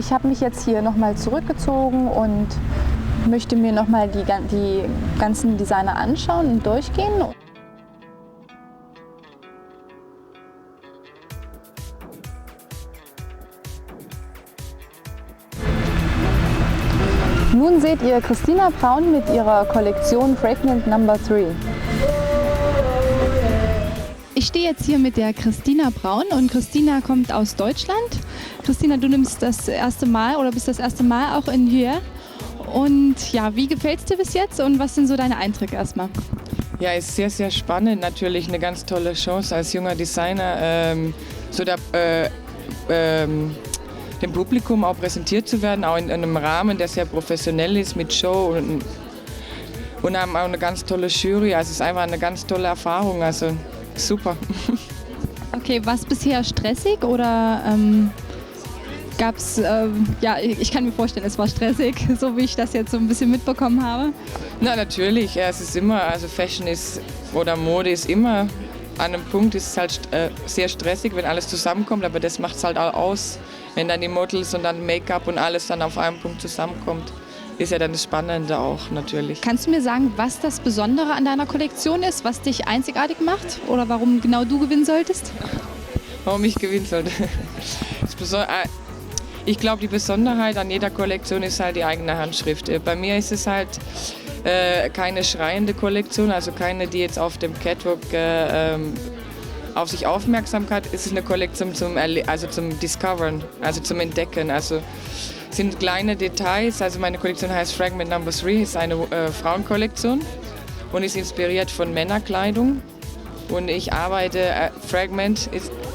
ich habe mich jetzt hier nochmal zurückgezogen und möchte mir nochmal die ganzen Designer anschauen und durchgehen. Nun seht ihr Christina Braun mit ihrer Kollektion Fragment Number 3. Ich stehe jetzt hier mit der Christina Braun und Christina kommt aus Deutschland. Christina, du nimmst das erste Mal oder bist das erste Mal auch in Hyères. Und ja, wie gefällt es dir bis jetzt und was sind so deine Eindrücke erstmal? Ja, ist sehr, sehr spannend. Natürlich eine ganz tolle Chance als junger Designer, dem Publikum auch präsentiert zu werden, auch in einem Rahmen, der sehr professionell ist mit Show und haben auch eine ganz tolle Jury. Also es ist einfach eine ganz tolle Erfahrung. Also super. Okay, war es bisher stressig oder gab es, ja, ich kann mir vorstellen, es war stressig, so wie ich das jetzt so ein bisschen mitbekommen habe. Na natürlich, ja, es ist immer, also Fashion ist oder Mode ist immer an einem Punkt, ist es halt sehr stressig, wenn alles zusammenkommt, aber das macht es halt auch aus, wenn dann die Models und dann Make-up und alles dann auf einem Punkt zusammenkommt. Ist ja dann das Spannende auch natürlich. Kannst du mir sagen, was das Besondere an deiner Kollektion ist, was dich einzigartig macht oder warum genau du gewinnen solltest? Warum ich gewinnen sollte? Ich glaube, die Besonderheit an jeder Kollektion ist halt die eigene Handschrift. Bei mir ist es halt keine schreiende Kollektion, also keine, die jetzt auf dem Catwalk auf sich Aufmerksamkeit. Es ist eine Kollektion zum Discovern, also zum Entdecken. Also sind kleine Details. Also meine Kollektion heißt Fragment Number 3, ist eine Frauenkollektion und ist inspiriert von Männerkleidung. Und ich arbeite,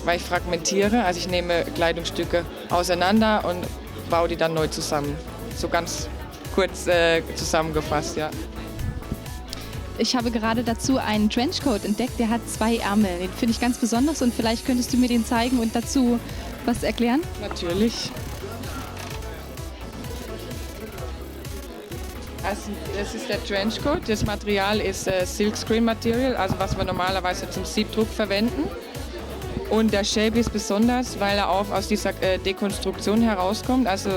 weil ich fragmentiere, also ich nehme Kleidungsstücke auseinander und baue die dann neu zusammen. So ganz kurz zusammengefasst, ja. Ich habe gerade dazu einen Trenchcoat entdeckt, der hat 2 Ärmel. Den finde ich ganz besonders und vielleicht könntest du mir den zeigen und dazu was erklären? Natürlich. Also das ist der Trenchcoat. Das Material ist Silkscreen Material, also was wir normalerweise zum Siebdruck verwenden. Und der Shape ist besonders, weil er auch aus dieser Dekonstruktion herauskommt. Also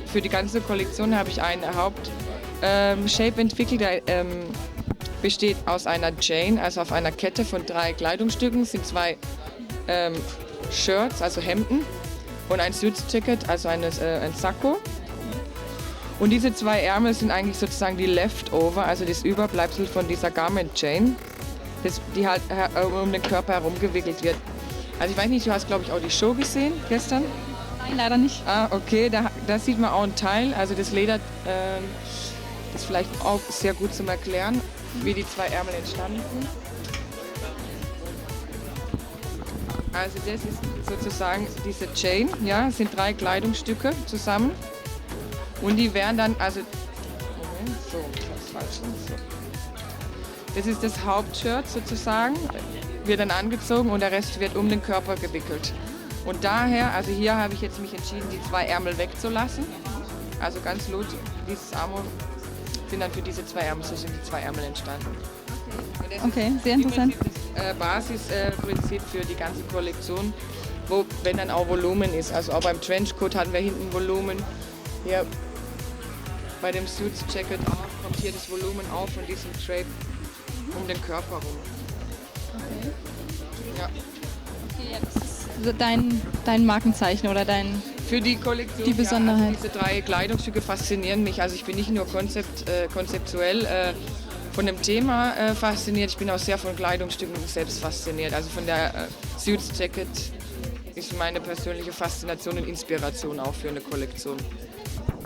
für die ganze Kollektion habe ich einen Hauptshape entwickelt, der besteht aus einer Chain, also auf einer Kette von 3 Kleidungsstücken. Es sind 2 Shirts, also Hemden, und ein Suits-Jacket, also ein Sakko. Und diese 2 Ärmel sind eigentlich sozusagen die Leftover, also das Überbleibsel von dieser Garment-Chain, die halt um den Körper herum gewickelt wird. Also ich weiß nicht, du hast, glaube ich, auch die Show gesehen gestern? Nein, leider nicht. Ah, okay, da sieht man auch ein Teil, also das Leder ist vielleicht auch sehr gut zum Erklären, wie die 2 Ärmel entstanden sind. Also das ist sozusagen diese Chain, ja, es sind 3 Kleidungsstücke zusammen. Und die werden dann, also, Moment, so, das falsch. So. Das ist das Hauptshirt sozusagen, wird dann angezogen und der Rest wird um den Körper gewickelt. Und daher, also hier habe ich jetzt mich entschieden, die 2 Ärmel wegzulassen. Also ganz lot, dieses Arm sind dann für diese 2 Ärmel, so sind die 2 Ärmel entstanden. Okay, sehr interessant. Das Basisprinzip für die ganze Kollektion, wo wenn dann auch Volumen ist. Also auch beim Trenchcoat hatten wir hinten Volumen. Hier bei dem Suits Jacket auch kommt hier das Volumen auf von diesem Drape um den Körper rum. Okay. Ja. Okay, ja, das ist dein Markenzeichen oder dein für die Kollektion, die Besonderheit. Ja, also diese 3 Kleidungsstücke faszinieren mich. Also ich bin nicht nur konzeptuell von dem Thema fasziniert, ich bin auch sehr von Kleidungsstücken selbst fasziniert. Also von der Suits Jacket ist meine persönliche Faszination und Inspiration auch für eine Kollektion.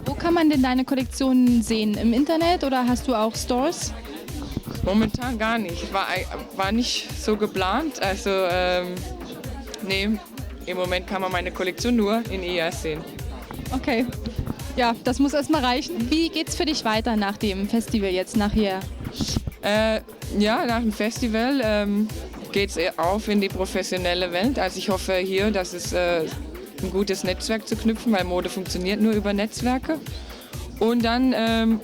Wo kann man denn deine Kollektion sehen? Im Internet oder hast du auch Stores? Momentan gar nicht. War nicht so geplant. Also nee, im Moment kann man meine Kollektion nur in Hyères sehen. Okay, ja, das muss erstmal reichen. Wie geht's für dich weiter nach dem Festival jetzt, nach Hyères? Ja, nach dem Festival geht es auf in die professionelle Welt. Also ich hoffe hier, dass es ein gutes Netzwerk zu knüpfen, weil Mode funktioniert nur über Netzwerke. Und dann einen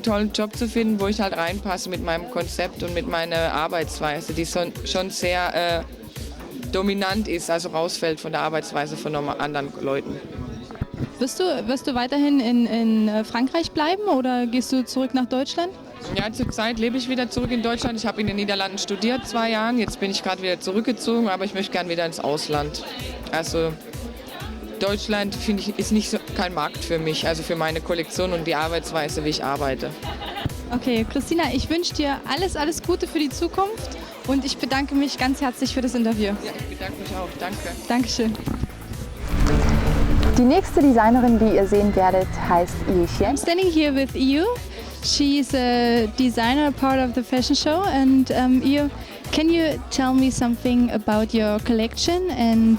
tollen Job zu finden, wo ich halt reinpasse mit meinem Konzept und mit meiner Arbeitsweise, die schon sehr dominant ist, also rausfällt von der Arbeitsweise von anderen Leuten. Wirst du weiterhin in Frankreich bleiben oder gehst du zurück nach Deutschland? Ja, zurzeit lebe ich wieder zurück in Deutschland. Ich habe in den Niederlanden studiert 2 Jahre. Jetzt bin ich gerade wieder zurückgezogen, aber ich möchte gerne wieder ins Ausland. Also Deutschland, finde ich, ist nicht so, kein Markt für mich, also für meine Kollektion und die Arbeitsweise, wie ich arbeite. Okay, Christina, ich wünsche dir alles Gute für die Zukunft und ich bedanke mich ganz herzlich für das Interview. Ja, ich bedanke mich auch. Danke. Dankeschön. Die nächste Designerin, die ihr sehen werdet, heißt Yiyu Chen. I'm standing here with Yiyu. She's a designer, part of the fashion show. And Yiyu, can you tell me something about your collection? And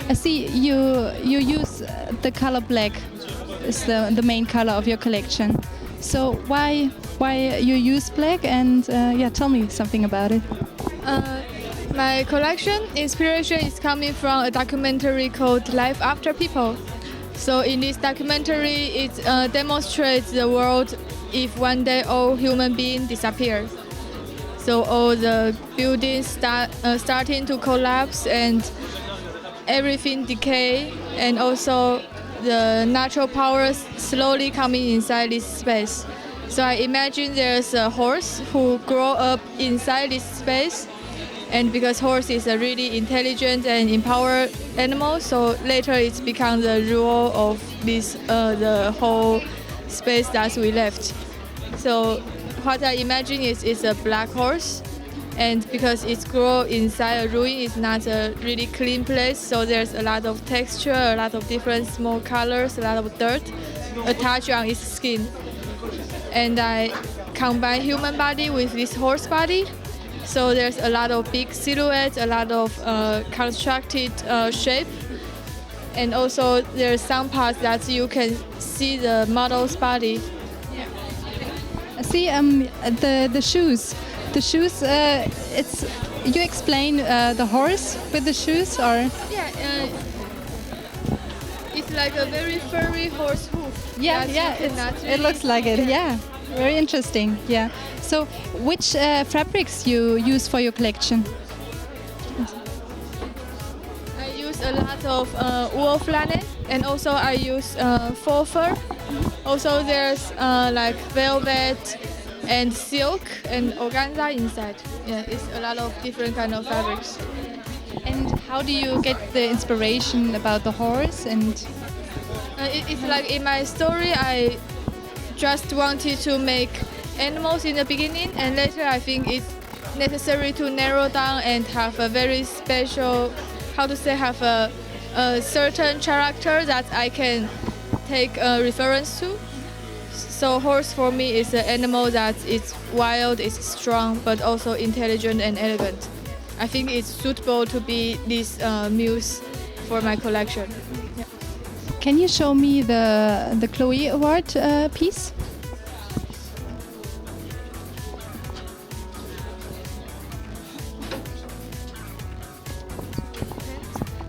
I see you use the color black. Is the main color of your collection. So why you use black? And tell me something about it. My collection inspiration is coming from a documentary called Life After People. So in this documentary, it demonstrates the world if one day all human beings disappear. So all the buildings starting to collapse and everything decay, and also the natural powers slowly coming inside this space. So I imagine there's a horse who grow up inside this space. And because horse is a really intelligent and empowered animal, so later it's become the rule of this the whole space that we left. So what I imagine is a black horse, and because it's grow inside a ruin, it's not a really clean place. So there's a lot of texture, a lot of different small colors, a lot of dirt attached on its skin. And I combine human body with this horse body. So there's a lot of big silhouettes, a lot of constructed shape, and also there's some parts that you can see the model's body. I see the shoes. The shoes. It's you explain the horse with the shoes, or Yeah, it's like a very furry horse hoof. yeah, it looks like it. Yeah, very interesting. Yeah. So, which fabrics you use for your collection? I use a lot of wool flannel, and also I use faux fur. Also there's like velvet and silk and organza inside. Yeah, it's a lot of different kind of fabrics. And how do you get the inspiration about the horse? And It's like in my story, I just wanted to make animals in the beginning, and later I think it's necessary to narrow down and have a very special, have a certain character that I can take a reference to. So horse for me is an animal that is wild, it's strong, but also intelligent and elegant. I think it's suitable to be this muse for my collection. Yeah. can you show me the Chloe Award piece?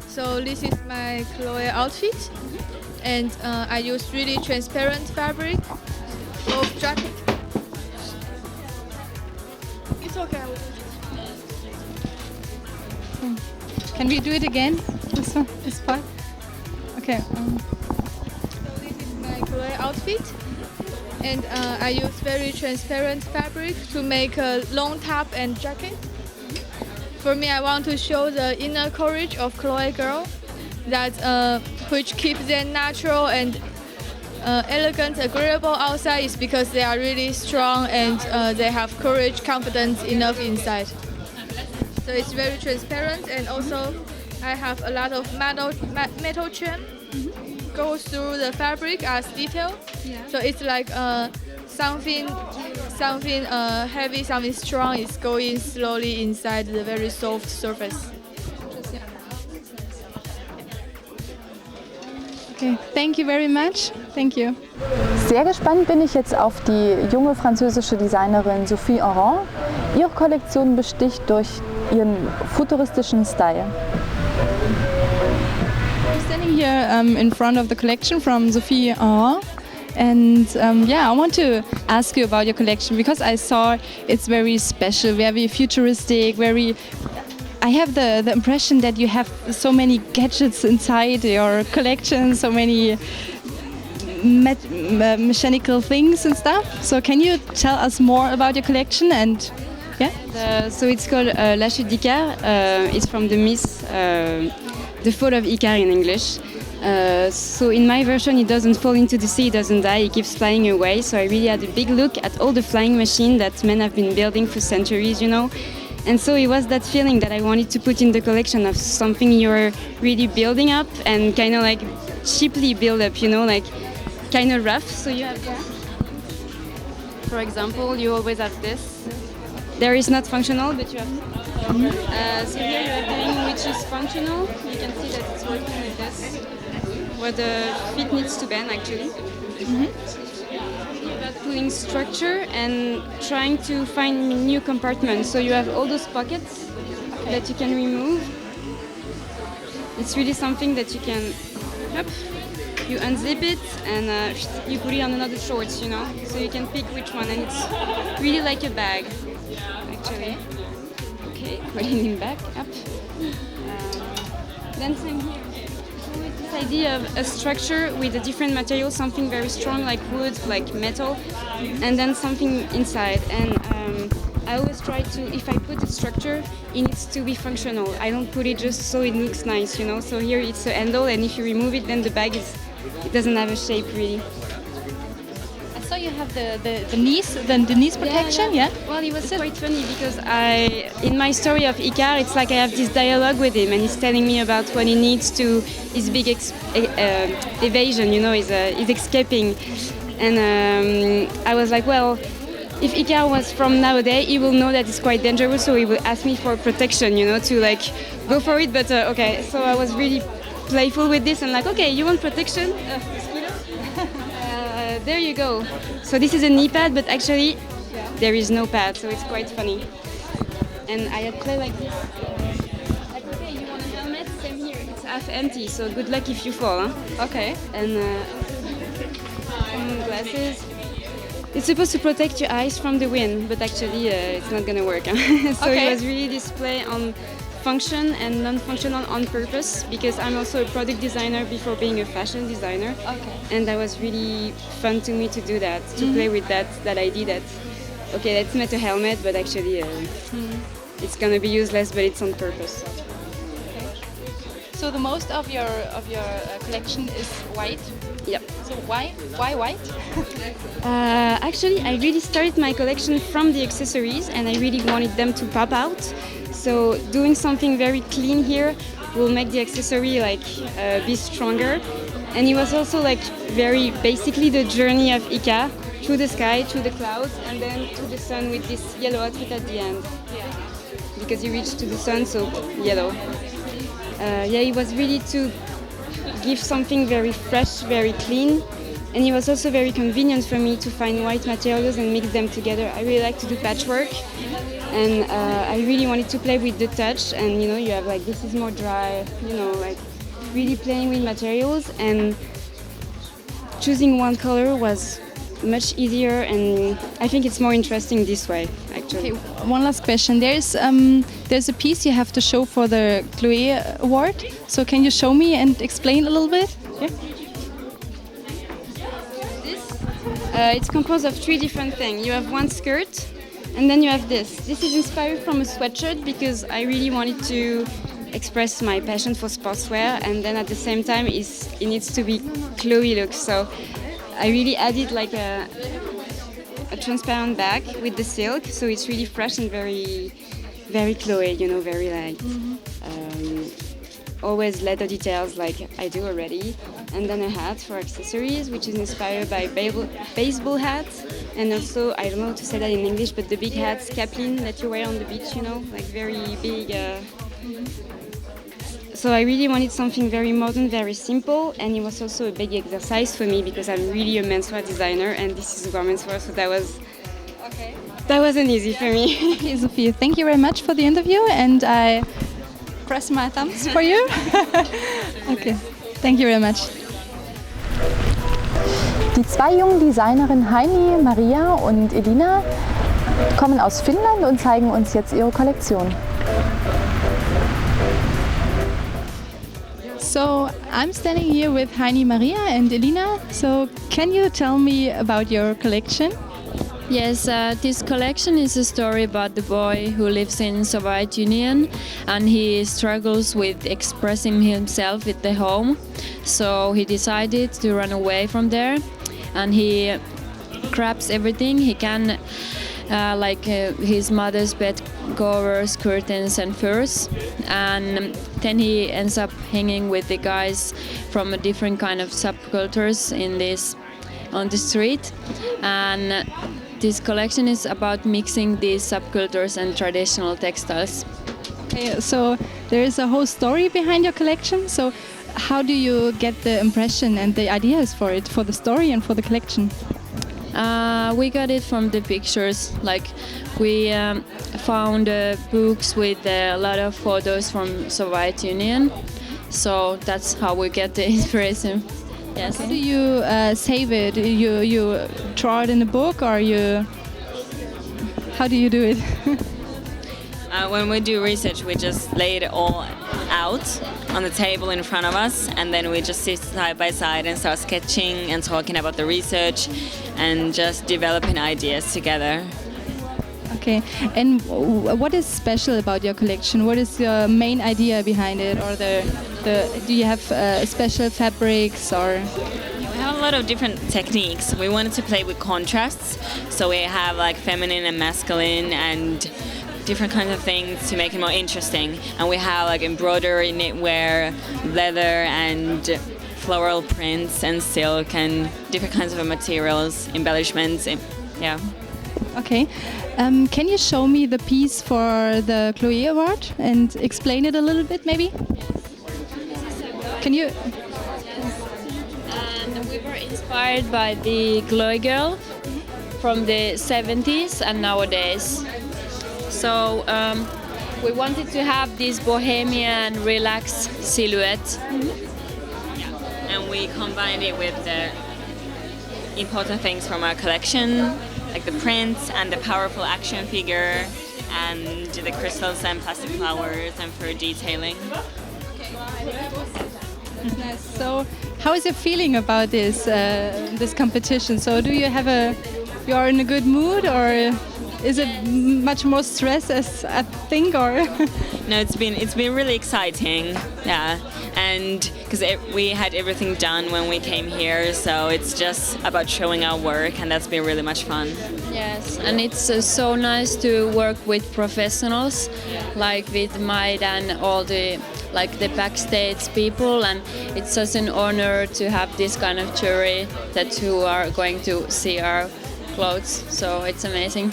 So this is my Chloe outfit, and I use really transparent fabric of jacket. It's okay. I will do it. Can we do it again? This one, this part. Okay. So this is my Chloe outfit, and I use very transparent fabric to make a long top and jacket. For me, I want to show the inner courage of Chloe girl, that which keeps them natural and elegant, agreeable outside, is because they are really strong and they have courage, confidence enough inside. So it's very transparent, and also I have a lot of metal trim goes through the fabric as detail. Yeah. So it's like something heavy, something strong is going slowly inside the very soft surface. Okay. Thank you very much. Thank you. Sehr gespannt bin ich jetzt auf die junge französische Designerin Sophie Harand. Ihre Kollektion besticht durch ihren futuristischen Style. I'm standing here in front of the collection from Sophie Harand. And I want to ask you about your collection, because I saw it's very special, very futuristic, I have the impression that you have so many gadgets inside your collection, so many mechanical things and stuff. So can you tell us more about your collection? And yeah. So it's called La Chute d'Icare. It's from the myth, the fall of Icare in English. So in my version, it doesn't fall into the sea, it doesn't die, it keeps flying away. So I really had a big look at all the flying machines that men have been building for centuries, you know. And so it was that feeling that I wanted to put in the collection of something you're really building up and kind of like cheaply build up, you know, like kind of rough. So you have that. For example, you always have this. There is not functional, but you have. So here you have the thing which is functional. You can see that it's working with this, where the feet needs to bend actually. About pulling structure and trying to find new compartments. So you have all those pockets that you can remove. It's really something that you can, you unzip it and you put it on another shorts, you know. So you can pick which one, and it's really like a bag, actually. Okay, putting it back up. Then same here. This idea of a structure with a different material, something very strong like wood, like metal, and then something inside. And I always try to, if I put a structure, it needs to be functional. I don't put it just so it looks nice, you know. So here it's a handle, and if you remove it, then the bag it doesn't have a shape really. So you have the knees protection, yeah? Well, it was quite funny because in my story of Icare, it's like I have this dialogue with him, and he's telling me about what he needs to, his big evasion, you know, he's escaping. And I was like, well, if Icare was from nowadays, he will know that it's quite dangerous, so he will ask me for protection, you know, to like go for it. But okay, so I was really playful with this and like, okay, you want protection? There you go. So this is a knee pad, but actually there is no pad, so it's quite funny. And I had play like this. Like, okay, you want a helmet? Same here. It's half empty, so good luck if you fall. Huh? Okay. And glasses. It's supposed to protect your eyes from the wind, but actually it's not gonna work. Huh? So okay. It was really display on function and non-functional on purpose, because I'm also a product designer before being a fashion designer. Okay. And that was really fun to me to do that, to play with that idea that, okay, let's make a helmet, but actually it's gonna be useless, but it's on purpose. Okay. So the most of your collection is white. Yep. So why white? Actually, I really started my collection from the accessories, and I really wanted them to pop out. So doing something very clean here will make the accessory like be stronger. And it was also like very basically the journey of Icare through the sky, through the clouds, and then to the sun with this yellow outfit at the end. Because he reached to the sun, so yellow. It was really to give something very fresh, very clean. And it was also very convenient for me to find white materials and mix them together. I really like to do patchwork. And I really wanted to play with the touch, and you know, you have like, this is more dry, you know, like really playing with materials, and choosing one color was much easier, and I think it's more interesting this way, actually. Okay, one last question. There's a piece you have to show for the Chloé Award. So can you show me and explain a little bit? Yeah. It's composed of 3 different things. You have one skirt, and then you have this. This is inspired from a sweatshirt because I really wanted to express my passion for sportswear, and then at the same time it needs to be Chloé look. So I really added like a transparent back with the silk, so it's really fresh and very, very Chloé, you know, very like always leather details like I do already. And then a hat for accessories, which is inspired by baseball hats. And also, I don't know how to say that in English, but the big hats, caplin, that you wear on the beach, you know, like very big. So I really wanted something very modern, very simple, and it was also a big exercise for me because I'm really a menswear designer, and this is women's wear, so that wasn't easy for me. Okay, Sophie, thank you very much for the interview, and I press my thumbs for you. Okay, thank you very much. Die 2 jungen Designerinnen Heini-Maria und Elina kommen aus Finnland und zeigen uns jetzt ihre Kollektion. So I'm standing here with Heini-Maria and Elina. So can you tell me about your collection? Yes, this collection is a story about the boy who lives in Soviet Union and he struggles with expressing himself at the home. So he decided to run away from there and he grabs everything he can, his mother's bed covers, curtains and furs, and then he ends up hanging with the guys from a different kind of subcultures on the street. And this collection is about mixing these subcultures and traditional textiles. Okay, so there is a whole story behind your collection. So how do you get the impression and the ideas for it, for the story and for the collection? We got it from the pictures. Like we found books with a lot of photos from Soviet Union. So that's how we get the inspiration. Yes. How do you save it? You draw it in a book, or how do you do it? When we do research, we just lay it all out on the table in front of us, and then we just sit side by side and start sketching and talking about the research and just developing ideas together. Okay, and what is special about your collection? What is your main idea behind it, or do you have special fabrics or? We have a lot of different techniques. We wanted to play with contrasts, so we have like feminine and masculine and different kinds of things to make it more interesting. And we have like embroidery, knitwear, leather and floral prints and silk and different kinds of materials, embellishments. Yeah. Okay. Can you show me the piece for the Chloe Award and explain it a little bit, maybe? Can you? And we were inspired by the Chloe girl from the 70s and nowadays. So we wanted to have this bohemian, relaxed silhouette. And we combined it with the important things from our collection, like the prints and the powerful action figure and the crystals and plastic flowers and fur detailing. Nice. So how is your feeling about this competition? So do you you are in a good mood, or is it much more stress as I think, or? No, it's been really exciting, yeah, and because we had everything done when we came here, so it's just about showing our work, and that's been really much fun. Yes, and it's so nice to work with professionals, like with Maid and all the backstage people, and it's such an honor to have this kind of jury who are going to see our clothes, so it's amazing.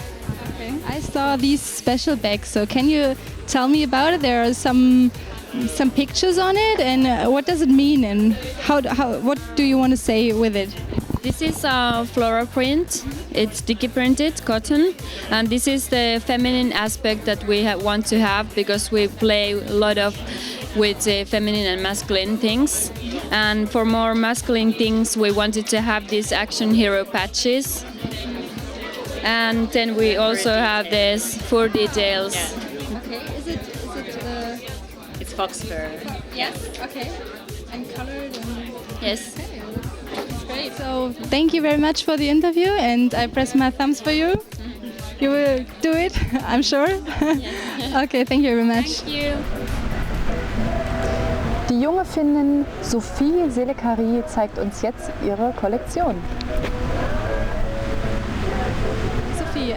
Okay. I saw these special bags, so can you tell me about it? There are some pictures on it, and what does it mean, and what do you want to say with it? This is a floral print. It's digi printed cotton, and this is the feminine aspect that we want to have, because we play a lot with feminine and masculine things. And for more masculine things, we wanted to have these action hero patches. And then we also have this fur details. Yeah. Okay, is it It's fox fur. yes, okay, and colored and... Yes. Okay, that's great. So thank you very much for the interview, and I press my thumbs for you. You will do it, I'm sure. Okay, thank you very much. Thank you. Die junge Finnin Sophie Salekari zeigt uns jetzt ihre Kollektion. Sophie,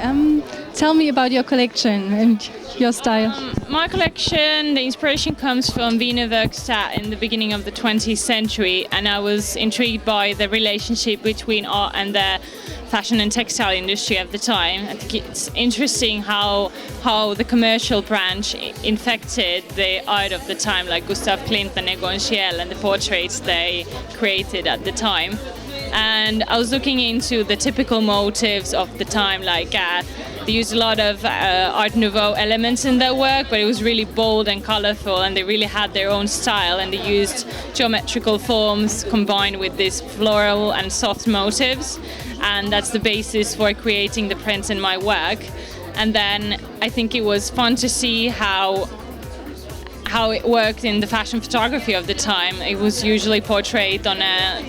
tell me about your collection and your style. My collection, the inspiration comes from Wiener Werkstatt in the beginning of the 20th century, and I was intrigued by the relationship between art and the fashion and textile industry at the time. I think it's interesting how the commercial branch infected the art of the time, like Gustav Klimt and Egon Schiele and the portraits they created at the time. And I was looking into the typical motives of the time, like they used a lot of Art Nouveau elements in their work, but it was really bold and colorful, and they really had their own style, and they used geometrical forms combined with these floral and soft motives, and that's the basis for creating the prints in my work. And then I think it was fun to see how how it worked in the fashion photography of the time. It was usually portrayed on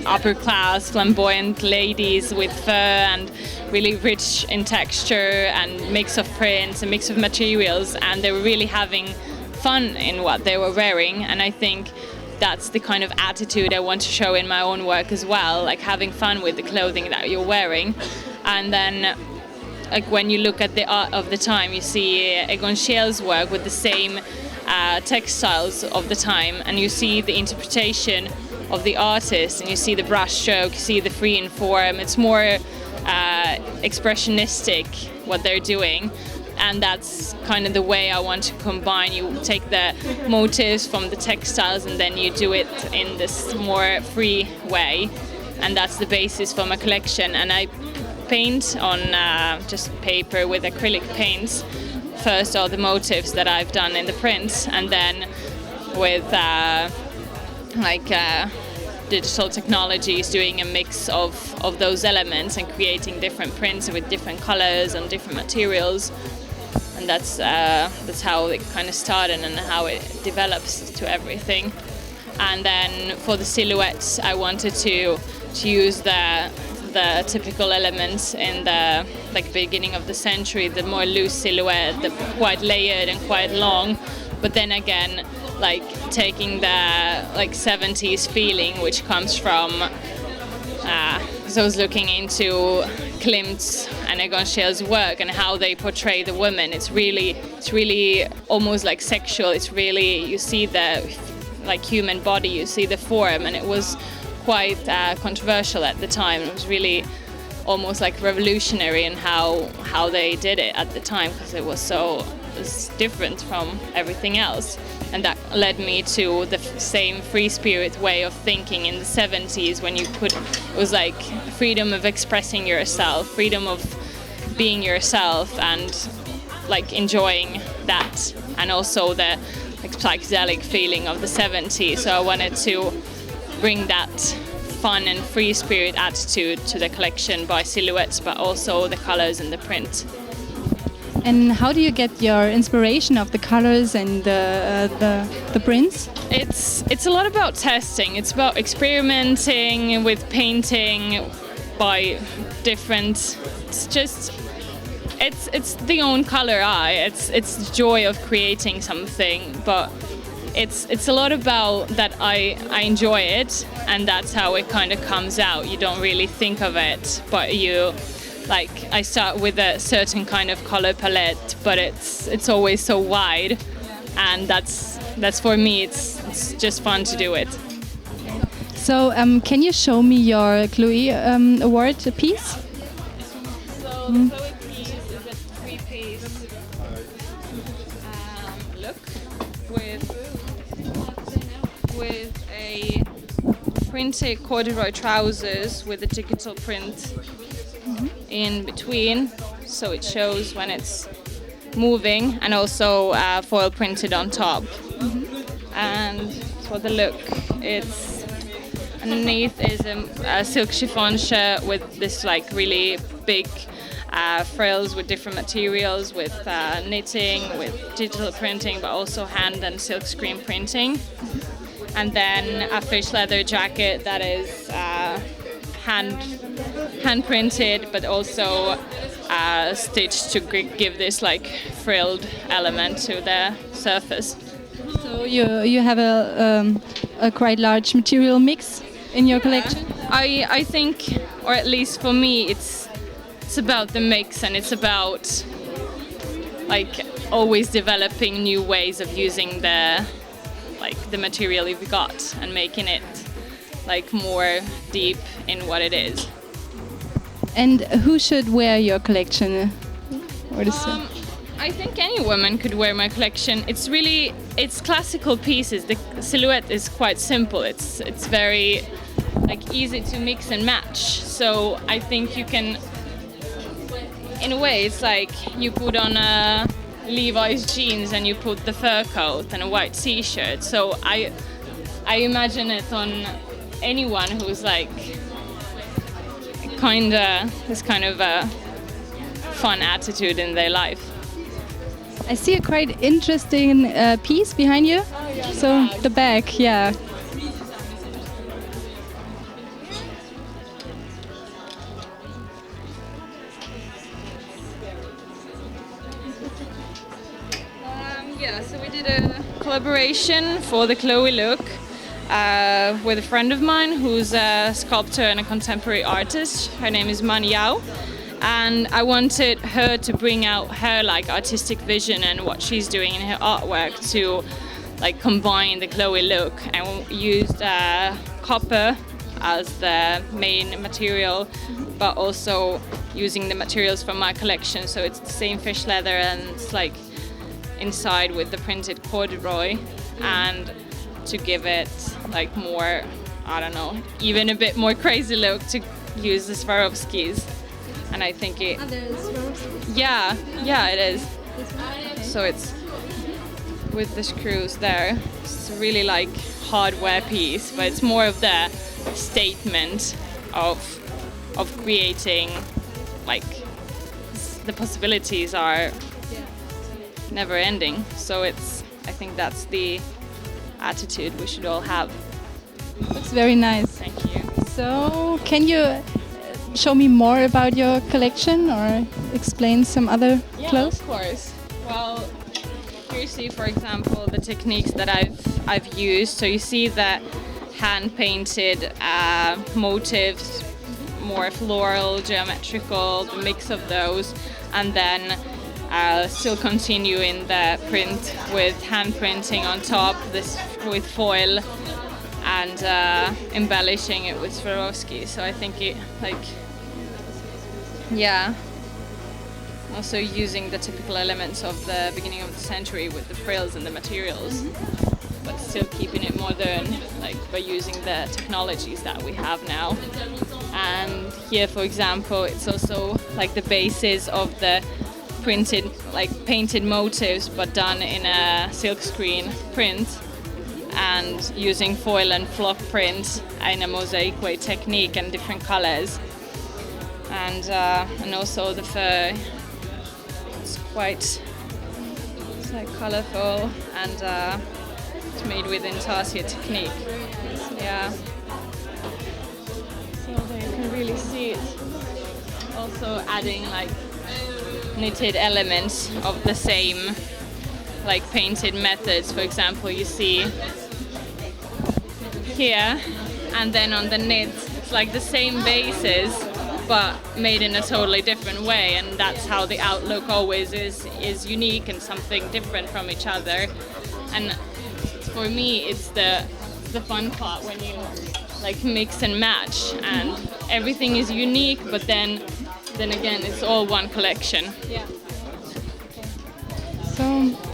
upper class, flamboyant ladies with fur and really rich in texture and mix of prints and mix of materials, and they were really having fun in what they were wearing. And I think that's the kind of attitude I want to show in my own work as well, like having fun with the clothing that you're wearing. And then like when you look at the art of the time, you see Egon Schiele's work with the same textiles of the time, and you see the interpretation of the artist, and you see the brush stroke, you see the free in form. It's more expressionistic what they're doing, and that's kind of the way I want to combine. You take the motifs from the textiles and then you do it in this more free way, and that's the basis for my collection. And I paint on just paper with acrylic paints first, all the motifs that I've done in the prints, and then with digital technologies doing a mix of those elements and creating different prints with different colors and different materials. And that's how it kind of started and how it develops to everything. And then for the silhouettes, I wanted to use the typical elements in the beginning of the century, the more loose silhouette, the quite layered and quite long, but then again taking the 70s feeling, which comes from because I was looking into Klimt's and Egon Schiele's work and how they portray the women. It's really almost like sexual. It's really, you see the human body, you see the form, and it was quite controversial at the time. It was really almost revolutionary in how they did it at the time, because it was different from everything else. And that led me to the same free spirit way of thinking in the 70s, when it was freedom of expressing yourself, freedom of being yourself, and enjoying that, and also the psychedelic feeling of the 70s. So I wanted to bring that fun and free spirit attitude to the collection by silhouettes, but also the colors and the print. And how do you get your inspiration of the colors and the prints? It's a lot about testing. It's about experimenting with painting by different. It's the own color eye. It's the joy of creating something, but it's a lot about that I enjoy it, and that's how it kind of comes out. You don't really think of it, but I start with a certain kind of color palette, but it's always so wide, and that's for me. It's just fun to do it. So can you show me your Chloe award piece? So the Chloe piece is a three-piece look with a printed corduroy trousers with a digital print in between, so it shows when it's moving, and also foil printed on top. And for the look, it's underneath is a silk chiffon shirt with this really big frills with different materials, with knitting, with digital printing, but also hand and silk screen printing. And then a fish leather jacket that is hand printed, but also stitched to give this frilled element to the surface. So you have a quite large material mix in your collection? I think, or at least for me, it's about the mix, and it's about always developing new ways of using the material you've got and making it more deep in what it is. And who should wear your collection? I think any woman could wear my collection. It's classical pieces. The silhouette is quite simple. It's very easy to mix and match. So I think you can, in a way, it's you put on a Levi's jeans and you put the fur coat and a white t-shirt. So I imagine it on anyone who's this kind of a fun attitude in their life. I see a quite interesting piece behind you. Oh, So the bag, yeah. So we did a collaboration for the Chloe look with a friend of mine who's a sculptor and a contemporary artist. Her name is Man Yao, and I wanted her to bring out her like artistic vision and what she's doing in her artwork to like combine the Chloe look, and we used copper as the main material, but also using the materials from my collection. So it's the same fish leather, and it's like inside with the printed corduroy, and to give it like more, I don't know, even a bit more crazy look, to use the Swarovskis. And I think it, yeah, it is. So it's with the screws there. It's a really like hardware piece, but it's more of the statement of creating, like the possibilities are never ending. So I think that's the attitude we should all have. Looks very nice. Thank you. So can you show me more about your collection or explain some other clothes? Of course. Well, here you see, for example, the techniques that I've used. So you see the hand-painted motifs, more floral, geometrical, the mix of those, and then still continue in the print with hand printing on top, this with foil, and embellishing it with Swarovski. So I think it also using the typical elements of the beginning of the century with the frills and the materials, but still keeping it modern, like by using the technologies that we have now. And here, for example, it's also like the basis of the printed, like painted motifs, but done in a silkscreen print, and using foil and flock print in a mosaic way technique and different colors. And also the fur, it's like colorful, and it's made with intarsia technique. Yeah. So there you can really see it. Also adding like knitted elements of the same like painted methods. For example, you see here, and then on the knit it's like the same basis but made in a totally different way, and that's how the outlook always is unique and something different from each other. And for me it's the fun part when you like mix and match, and everything is unique, but then again, it's all one collection. Yeah. So,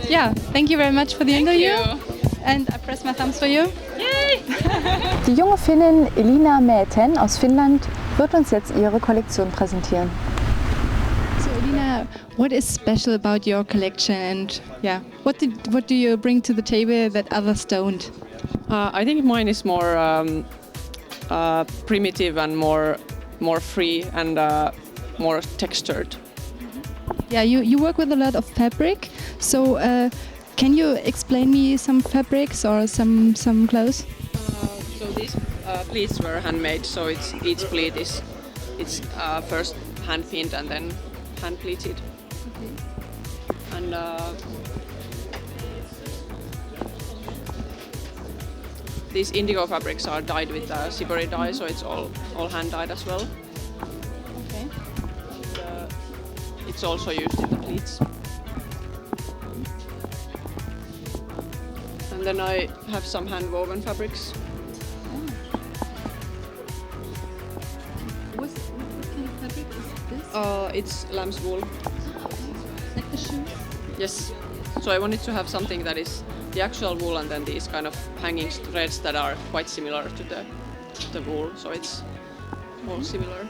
yeah, thank you very much for the interview. You. And I press my thumbs for you. Yay! Die junge Finnin Elina Maattanen aus Finnland wird uns jetzt ihre Kollektion präsentieren. So, Elina, what is special about your collection, and what do you bring to the table that others don't? I think mine is more primitive and more free and more textured. Yeah, you work with a lot of fabric, so can you explain me some fabrics or some clothes? So these pleats were handmade, so each pleat is first hand pinned and then hand pleated. Okay. And these indigo fabrics are dyed with shibori dye, so it's all hand dyed as well. Okay. And, it's also used in the pleats. And then I have some hand woven fabrics. What kind of fabric is this? It's lamb's wool. Like the shoes? Yes. So I wanted to have something that is the actual wool, and then these kind of hanging threads that are quite similar to the wool. So it's all similar.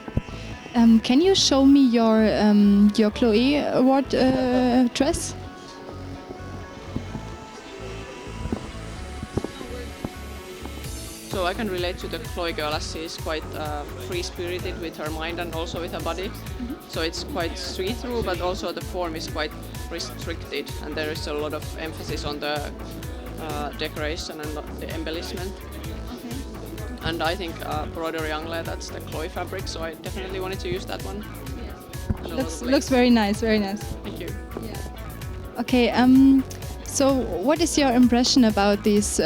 Can you show me your Chloe Award dress? So I can relate to the Chloe girl, as she is quite free-spirited with her mind and also with her body. Mm-hmm. So it's quite see-through, but also the form is quite restricted, and there is a lot of emphasis on the decoration and the embellishment. And I think broderie anglais, that's the Chloe fabric, so I definitely wanted to use that one. Looks very nice, very nice. Thank you. Okay, so what is your impression about this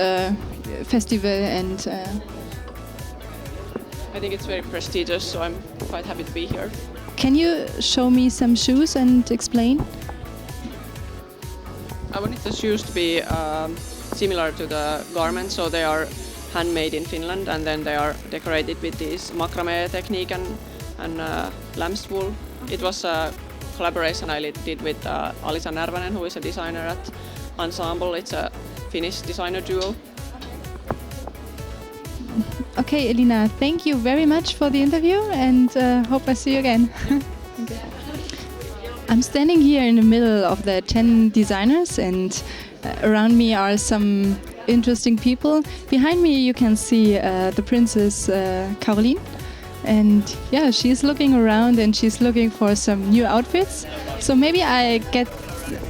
festival? And I think it's very prestigious, so I'm quite happy to be here. can you show me some shoes and explain? I wanted the shoes to be similar to the garments, so they are handmade in Finland, and then they are decorated with this macrame technique and lamb's wool. It was a collaboration I did with Alisa Närvänen, who is a designer at Ensemble. It's a Finnish designer duo. Okay, Elina, thank you very much for the interview, and hope I see you again. I'm standing here in the middle of the 10 designers, and around me are some interesting people. Behind me you can see the princess Caroline, and yeah, she's looking around and she's looking for some new outfits. So maybe I get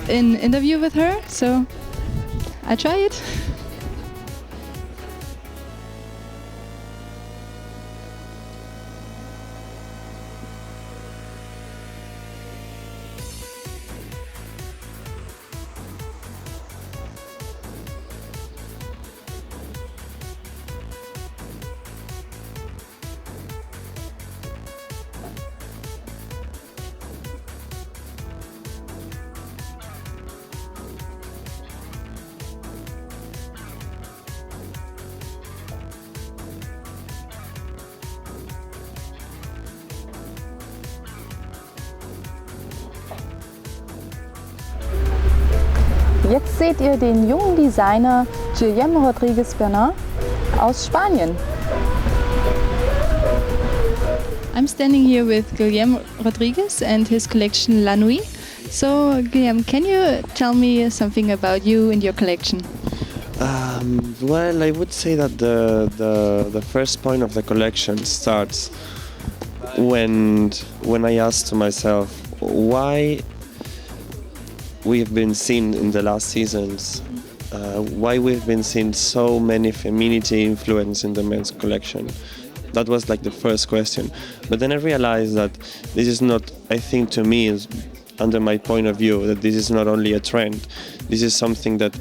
an interview with her, so I try it. Jetzt seht ihr den jungen Designer Guillem Bernat aus Spanien. I'm standing here with Guillem Rodriguez and his collection La Nuit. So, Guillem, can you tell me something about you and your collection? Well, I would say that the first point of the collection starts when I asked to myself why we've been seeing in the last seasons, why we've been seeing so many femininity influence in the men's collection. That was like the first question. But then I realized that this is not, I think to me, is under my point of view, that this is not only a trend. This is something that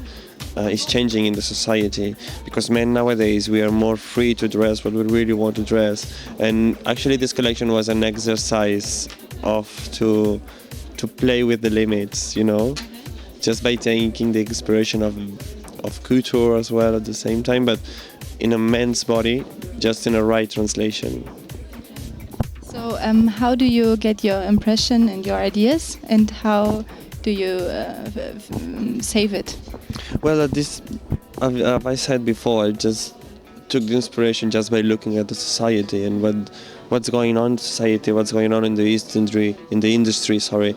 is changing in the society, because men nowadays, we are more free to dress what we really want to dress. And actually this collection was an exercise to play with the limits, you know, just by taking the inspiration of couture as well at the same time, but in a man's body, just in a right translation. So how do you get your impression and your ideas, and how do you save it? Well, as I said before, I just took the inspiration just by looking at the society and what's going on in society, what's going on in the industry,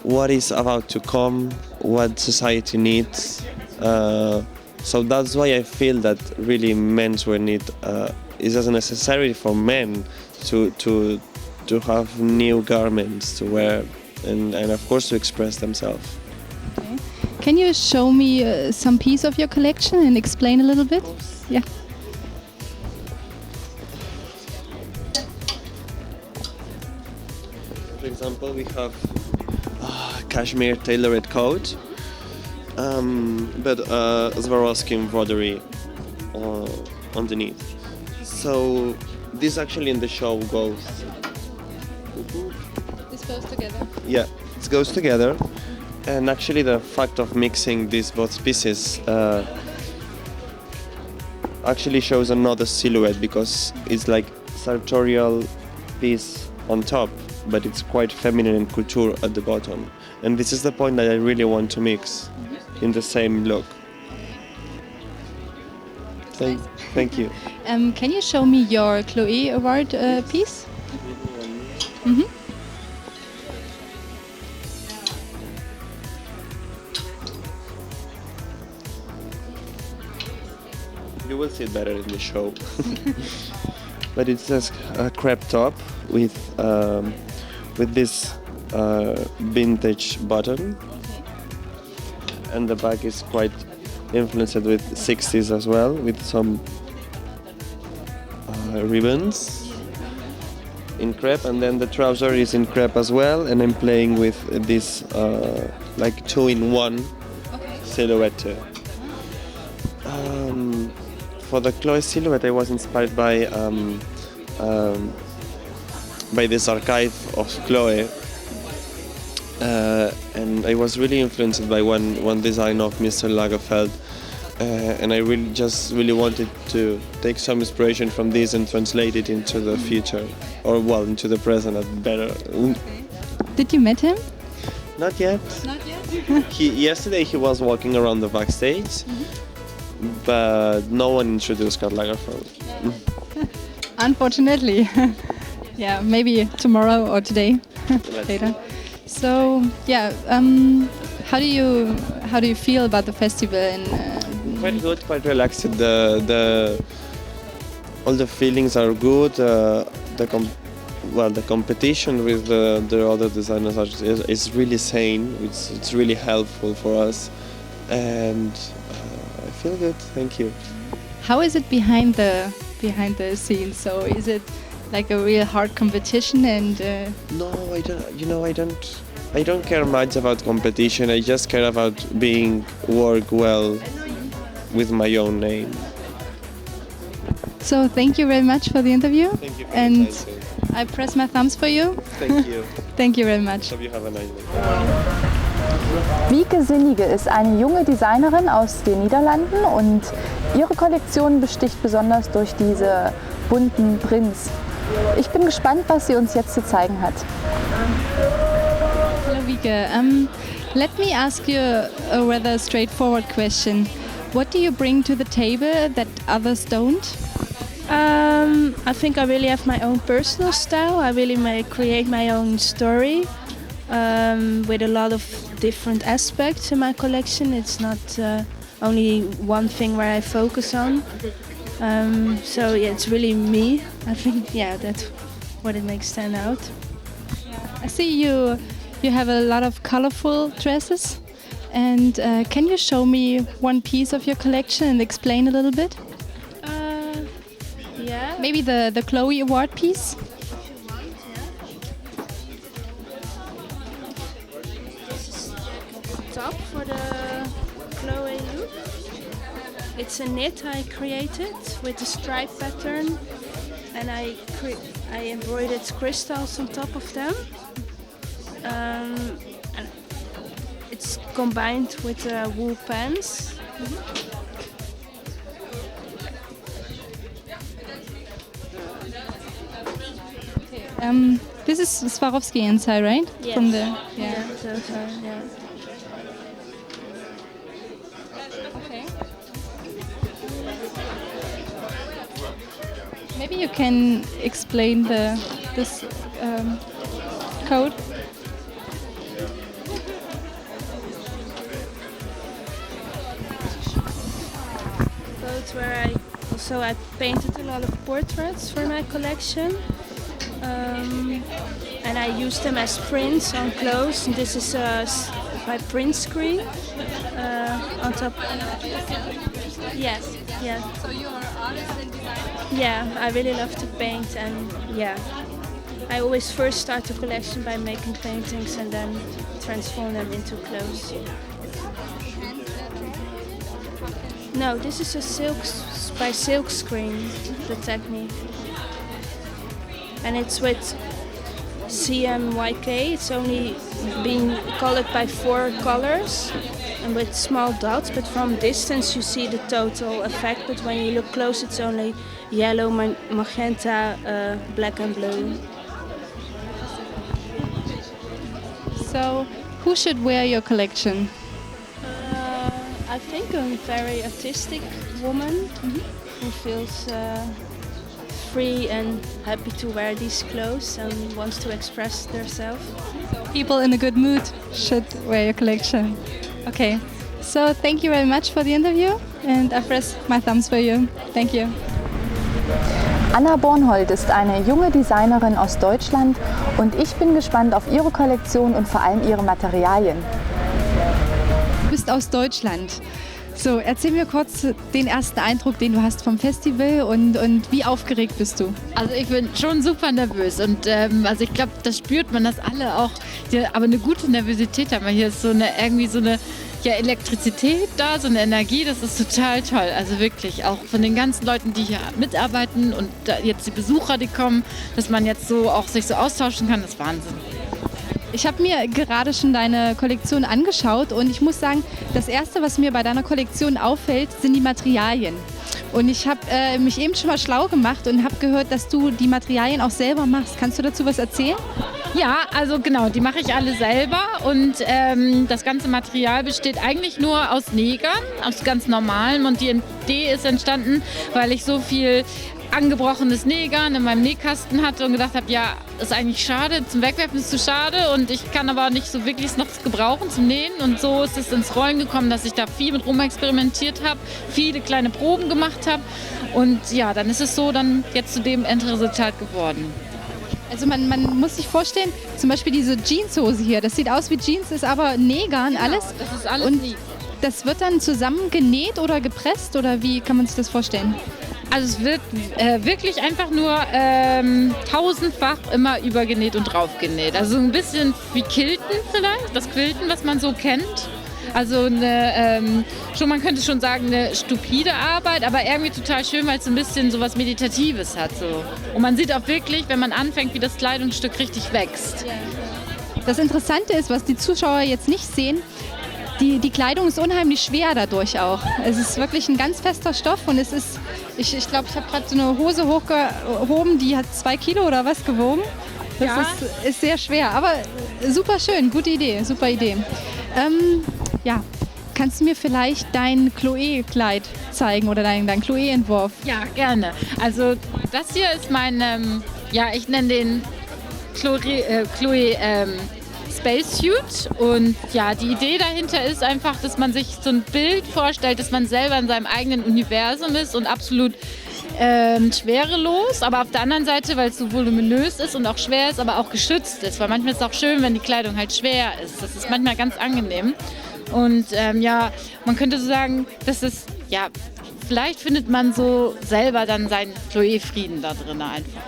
what is about to come, what society needs. So that's why I feel that really menswear is as necessary for men to have new garments to wear and of course to express themselves. Okay. Can you show me some piece of your collection and explain a little bit? Yeah. For example, we have cashmere tailored coat, but Swarovski embroidery underneath. So this actually in the show goes. This goes together. Yeah, it goes together, and actually the fact of mixing these both pieces actually shows another silhouette, because it's like sartorial piece on top, but it's quite feminine and couture at the bottom. And this is the point that I really want to mix in the same look. Thank you. Can you show me your Chloe Award piece? Mm-hmm. You will see it better in the show. But it's just a crepe top with this vintage button, and the back is quite influenced with 60s as well, with some ribbons in crepe, and then the trouser is in crepe as well, and I'm playing with this like 2-in-1 silhouette. For the Chloe silhouette I was inspired by this archive of Chloe, and I was really influenced by one design of Mr. Lagerfeld, and I really wanted to take some inspiration from this and translate it into the future, or well, into the present better. Did you meet him? Not yet. Not yet? Yesterday he was walking around the backstage, but no one introduced Karl Lagerfeld. Unfortunately. Yeah, maybe tomorrow or today later. So yeah, how do you feel about the festival? Quite good, quite relaxed. All the feelings are good. The competition with the other designers is really sane. It's really helpful for us, and I feel good. Thank you. How is it behind the scenes? So is it like a real hard competition? And no, I don't. You know, I don't care much about competition. I just care about work well with my own name. So thank you very much for the interview. Thank you. And I press my thumbs for you. Thank you. Thank you very much. Hope you have a nice day. Wieke Sinnige ist eine junge Designerin aus den Niederlanden und ihre Kollektion besticht besonders durch diese bunten Prints. Ich bin gespannt, was sie uns jetzt zu zeigen hat. Hello Wieke. Let me ask you a rather straightforward question. What do you bring to the table that others don't? I think I really have my own personal style. I really create my own story with a lot of different aspects in my collection. It's not only one thing where I focus on. So yeah, it's really me. I think that's what it makes stand out. I see you have a lot of colorful dresses. And can you show me one piece of your collection and explain a little bit? Yeah. Maybe the Chloe Award piece? This is the top for the Chloe look. It's a knit I created with a stripe pattern, and I embroidered crystals on top of them. And it's combined with wool pants. This is Swarovski inside, right? Yes. From the Those are, yeah. Okay. Maybe you can explain this code. Codes where I painted a lot of portraits for my collection. And I use them as prints on clothes. And this is my print screen on top. Yes, yeah. So you are an artist and designer? Yeah, I really love to paint, and yeah, I always first start a collection by making paintings and then transform them into clothes. No, this is a silk screen, the technique. And it's with CMYK. It's only being colored by 4 colors and with small dots, but from distance you see the total effect, but when you look close it's only yellow, magenta, black and blue. So who should wear your collection? I think a very artistic woman who feels free and happy to wear these clothes and wants to express themselves. So people in a good mood should wear your collection. Okay, so thank you very much for the interview and I press my thumbs for you. Thank you. Anna Bornhold ist eine junge Designerin aus Deutschland und ich bin gespannt auf ihre Kollektion und vor allem ihre Materialien. Du bist aus Deutschland. So, erzähl mir kurz den ersten Eindruck, den du hast vom Festival und wie aufgeregt bist du? Also ich bin schon super nervös und also ich glaube, das spürt man, dass alle auch, aber eine gute Nervosität haben. Hier ist irgendwie so eine Elektrizität da, so eine Energie, das ist total toll. Also wirklich, auch von den ganzen Leuten, die hier mitarbeiten und jetzt die Besucher, die kommen, dass man jetzt so auch sich so austauschen kann, das ist Wahnsinn. Ich habe mir gerade schon deine Kollektion angeschaut und ich muss sagen, das Erste, was mir bei deiner Kollektion auffällt, sind die Materialien. Und ich habe mich eben schon mal schlau gemacht und habe gehört, dass du die Materialien auch selber machst. Kannst du dazu was erzählen? Ja, also genau, die mache ich alle selber und das ganze Material besteht eigentlich nur aus Nägern, aus ganz normalem, und die Idee ist entstanden, weil ich so viel angebrochenes Nähgarn in meinem Nähkasten hatte und gedacht habe, ja, ist eigentlich schade, zum Wegwerfen ist zu schade und ich kann aber nicht so wirklich noch gebrauchen zum Nähen, und so ist es ins Rollen gekommen, dass ich da viel mit rumexperimentiert habe, viele kleine Proben gemacht habe und ja, dann ist es so dann jetzt zu dem Endresultat geworden. Also man muss sich vorstellen, zum Beispiel diese Jeanshose hier, das sieht aus wie Jeans, ist aber Nähgarn, genau, alles. Das ist alles und nie. Das wird dann zusammen genäht oder gepresst oder wie kann man sich das vorstellen? Also es wird wirklich einfach nur tausendfach immer übergenäht und draufgenäht. Also ein bisschen wie Kilten vielleicht, das Quilten, was man so kennt. Also man könnte schon sagen, eine stupide Arbeit, aber irgendwie total schön, weil es so ein bisschen so was Meditatives hat. So. Und man sieht auch wirklich, wenn man anfängt, wie das Kleidungsstück richtig wächst. Das Interessante ist, was die Zuschauer jetzt nicht sehen, die Kleidung ist unheimlich schwer dadurch auch. Es ist wirklich ein ganz fester Stoff und es ist, ich glaube, ich habe gerade so eine Hose hochgehoben, die hat 2 Kilo oder was gewogen. Das ist sehr schwer, aber super schön, gute Idee, super Idee. Kannst du mir vielleicht dein Chloé-Kleid zeigen oder dein Chloé-Entwurf? Ja, gerne. Also das hier ist mein, ich nenne den Chloé Spacesuit, und ja, die Idee dahinter ist einfach, dass man sich so ein Bild vorstellt, dass man selber in seinem eigenen Universum ist und absolut schwerelos, aber auf der anderen Seite, weil es so voluminös ist und auch schwer ist, aber auch geschützt ist, weil manchmal ist es auch schön, wenn die Kleidung halt schwer ist. Das ist manchmal ganz angenehm. Und man könnte so sagen, dass es, vielleicht findet man so selber dann seinen Chloé-Frieden da drin einfach.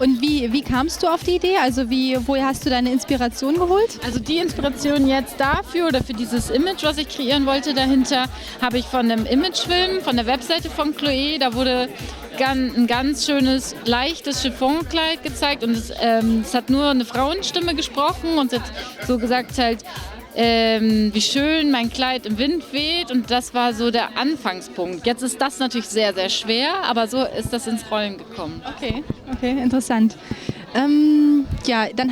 Und wie kamst du auf die Idee? Also woher hast du deine Inspiration geholt? Also die Inspiration jetzt dafür oder für dieses Image, was ich kreieren wollte dahinter, habe ich von einem Imagefilm, von der Webseite von Chloé. Da wurde ein ganz schönes, leichtes Chiffonkleid gezeigt und es hat nur eine Frauenstimme gesprochen und es hat so gesagt halt, wie schön mein Kleid im Wind weht, und das war so der Anfangspunkt. Jetzt ist das natürlich sehr, sehr schwer, aber so ist das ins Rollen gekommen. Okay, interessant. Dann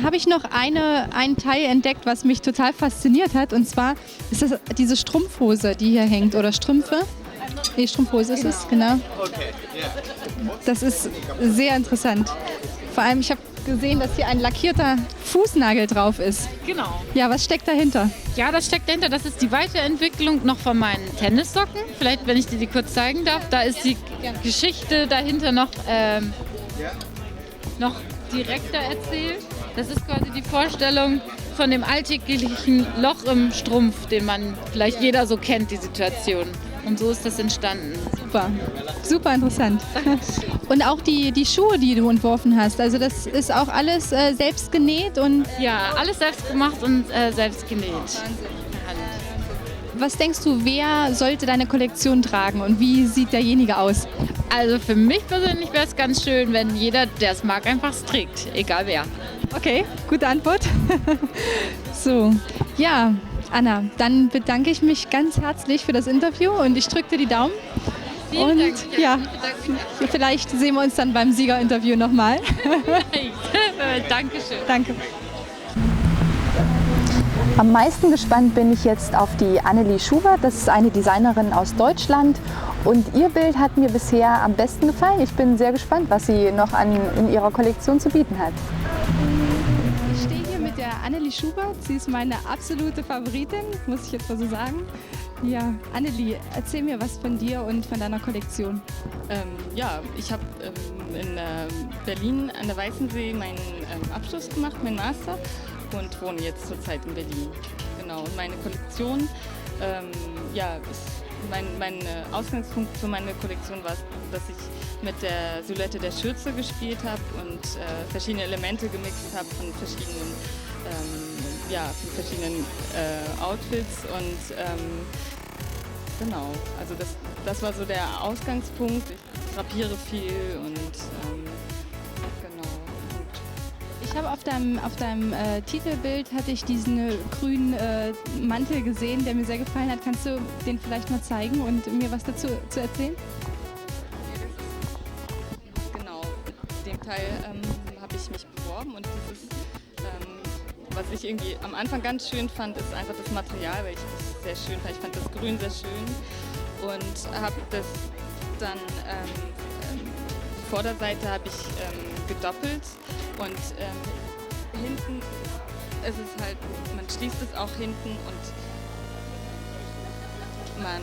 habe ich noch einen Teil entdeckt, was mich total fasziniert hat, und zwar ist das diese Strumpfhose, die hier hängt, oder Strümpfe? Nee, Strumpfhose ist es, genau. Das ist sehr interessant. Vor allem, ich habe gesehen, dass hier ein lackierter Fußnagel drauf ist. Genau. Ja, was steckt dahinter? Ja, das steckt dahinter. Das ist die Weiterentwicklung noch von meinen Tennissocken. Vielleicht, wenn ich dir die kurz zeigen darf. Da ist die Geschichte dahinter noch direkter erzählt. Das ist quasi die Vorstellung von dem alltäglichen Loch im Strumpf, den man vielleicht jeder so kennt, die Situation. Und so ist das entstanden. Super interessant. Und auch die Schuhe, die du entworfen hast, also das ist auch alles selbst genäht und... Ja, alles selbst gemacht und selbst genäht. Was denkst du, wer sollte deine Kollektion tragen und wie sieht derjenige aus? Also für mich persönlich wäre es ganz schön, wenn jeder, der es mag, einfach es trägt, egal wer. Okay, gute Antwort. So, ja, Anna, dann bedanke ich mich ganz herzlich für das Interview und ich drücke dir die Daumen. Vielen Dank. Ja, vielleicht sehen wir uns dann beim Siegerinterview nochmal. Dankeschön. Danke. Am meisten gespannt bin ich jetzt auf die Annelie Schubert. Das ist eine Designerin aus Deutschland und ihr Bild hat mir bisher am besten gefallen. Ich bin sehr gespannt, was sie noch in ihrer Kollektion zu bieten hat. Ich stehe hier mit der Annelie Schubert. Sie ist meine absolute Favoritin, muss ich jetzt mal so sagen. Ja, Annelie, erzähl mir was von dir und von deiner Kollektion. Ich habe in Berlin an der Weißensee meinen Abschluss gemacht, meinen Master, und wohne jetzt zurzeit in Berlin. Genau, und meine Kollektion ist mein Ausgangspunkt für meine Kollektion war, dass ich mit der Silhouette der Schürze gespielt habe und verschiedene Elemente gemixt habe von verschiedenen, Outfits und genau, also das war so der Ausgangspunkt. Ich drapiere viel und genau. Ich habe auf deinem Titelbild hatte ich diesen grünen Mantel gesehen, der mir sehr gefallen hat. Kannst du den vielleicht mal zeigen und mir was dazu zu erzählen? Genau, mit dem Teil habe ich mich beworben und dieses, was ich irgendwie am Anfang ganz schön fand, ist einfach das Material, weil ich das sehr schön fand. Ich fand das Grün sehr schön und habe das dann, die Vorderseite habe ich gedoppelt und hinten ist es halt, man schließt es auch hinten und man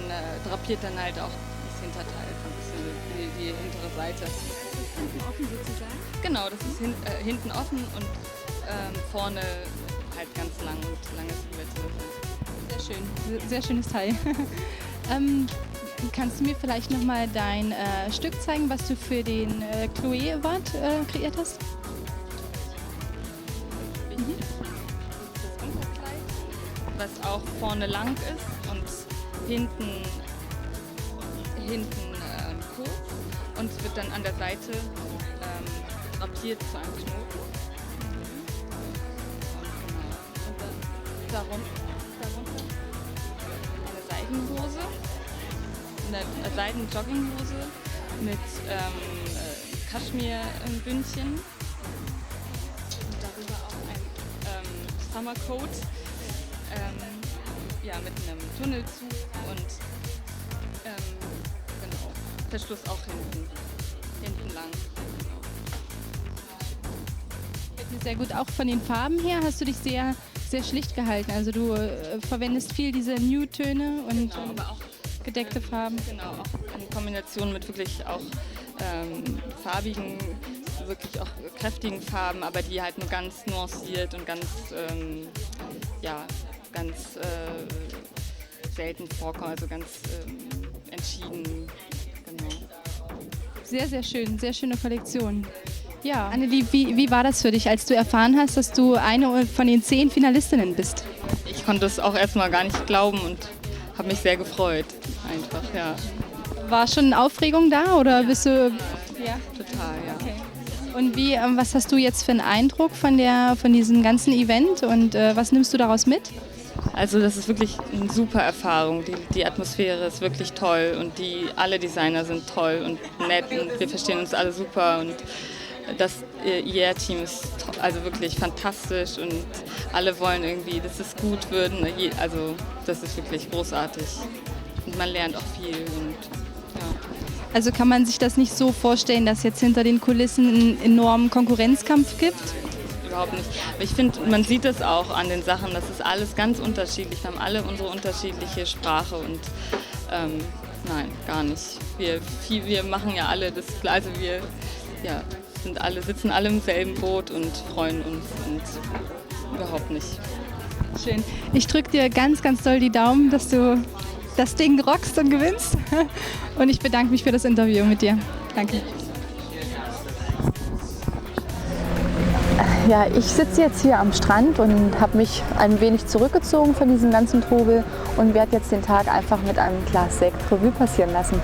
drapiert dann halt auch das Hinterteil, ein bisschen die hintere Seite. Das ist hinten offen sozusagen? Genau, das ist hinten offen und vorne halt ganz lang und lange Silhouette. Sehr schön, sehr schönes Teil. Kannst du mir vielleicht nochmal dein Stück zeigen, was du für den Chloé Award kreiert hast? Das Unterkleid, was auch vorne lang ist und hinten kurz und es wird dann an der Seite drapiert zu einem Knoten. Und darunter eine Seidenhose, eine Seiden-Jogginghose mit Kaschmirbündchen und darüber auch ein Summercoat mit einem Tunnelzug und genau, Verschluss auch hinten lang. Gefällt mir sehr gut, auch von den Farben her hast du dich sehr, sehr schlicht gehalten. Also du verwendest viel diese Nude-Töne und genau, aber auch gedeckte Farben. Genau, auch in Kombination mit wirklich auch farbigen, wirklich auch kräftigen Farben, aber die halt nur ganz nuanciert und ganz selten vorkommen, also ganz entschieden. Genau. Sehr, sehr schön, sehr schöne Kollektion. Ja, Annelie, wie war das für dich, als du erfahren hast, dass du eine von den 10 Finalistinnen bist? Ich konnte es auch erstmal gar nicht glauben und habe mich sehr gefreut, einfach, ja. War schon Aufregung da oder bist du... Ja, total, ja. Okay. Und was hast du jetzt für einen Eindruck von diesem ganzen Event und was nimmst du daraus mit? Also das ist wirklich eine super Erfahrung. Die Atmosphäre ist wirklich toll und alle Designer sind toll und nett und wir verstehen uns alle super und das Hyères-Team ist also wirklich fantastisch und alle wollen irgendwie, dass es gut wird. Also das ist wirklich großartig und man lernt auch viel. Und, ja. Also kann man sich das nicht so vorstellen, dass jetzt hinter den Kulissen einen enormen Konkurrenzkampf gibt? Überhaupt nicht. Aber ich finde, man sieht es auch an den Sachen, das ist alles ganz unterschiedlich. Wir haben alle unsere unterschiedliche Sprache und nein, gar nicht. Wir machen ja alle das Gleiche. Wir sitzen alle im selben Boot und freuen uns und überhaupt nicht. Schön. Ich drücke dir ganz, ganz doll die Daumen, dass du das Ding rockst und gewinnst. Und ich bedanke mich für das Interview mit dir. Danke. Ja, ich sitze jetzt hier am Strand und habe mich ein wenig zurückgezogen von diesem ganzen Trubel und werde jetzt den Tag einfach mit einem Glas Sekt Revue passieren lassen.